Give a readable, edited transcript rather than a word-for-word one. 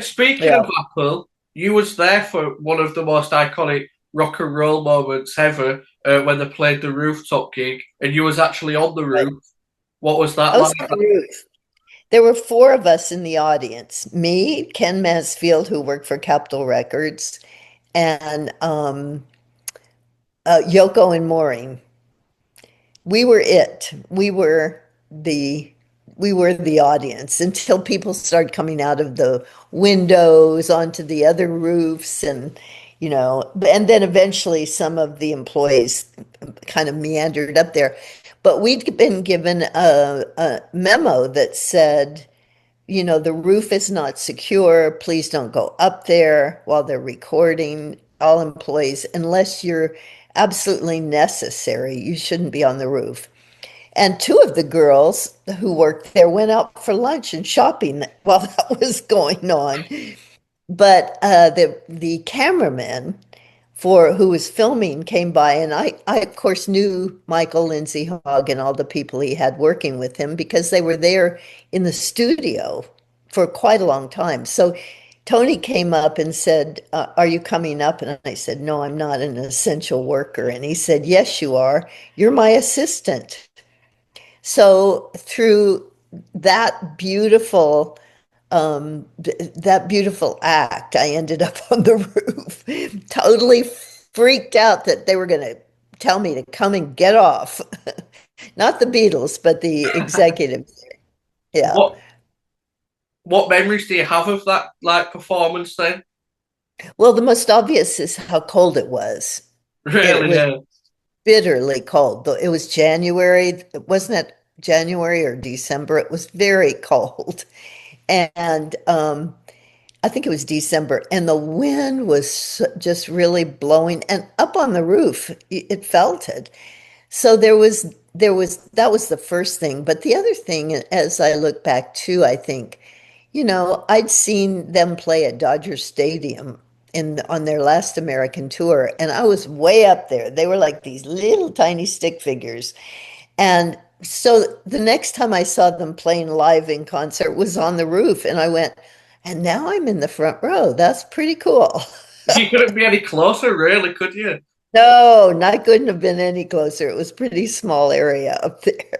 Speaking Yeah. of Apple, you was there for one of the most iconic rock and roll moments ever when they played the rooftop gig, and you was actually on the Right. roof. What was that I like? was on the roof. There were four of us in the audience. Me, Ken Mansfield, who worked for Capitol Records, and Yoko and Maureen. We were it. The we were the audience until people started coming out of the windows onto the other roofs and then eventually some of the employees kind of meandered up there. But we'd been given a memo that said, the roof is not secure. Please don't go up there while they're recording. All employees, unless you're absolutely necessary, you shouldn't be on the roof. And two of the girls who worked there went out for lunch and shopping while that was going on. But the cameraman for who was filming came by, and I of course knew Michael Lindsay Hogg and all the people he had working with him because they were there in the studio for quite a long time. So Tony came up and said, "Are you coming up?" And I said, "No, I'm not an essential worker." And he said, "Yes, you are. You're my assistant." So through that beautiful that beautiful act, I ended up on the roof, totally freaked out that they were going to tell me to come and get off. Not the Beatles, but the executives. Yeah. What what memories do you have of that like performance then? Well, the most obvious is how cold it was. It Really? was bitterly cold. Though it was January, wasn't it January or December? It was very cold. And I think it was December, and the wind was just really blowing, and up on the roof, it felt it. So there was that was the first thing. But the other thing, as I look back too, I think, I'd seen them play at Dodger Stadium on their last American tour, and I was way up there. They were like these little tiny stick figures. And so the next time I saw them playing live in concert was on the roof, and I went, and now I'm in the front row. That's pretty cool. You couldn't be any closer, really, could you? No, I couldn't have been any closer. It was a pretty small area up there.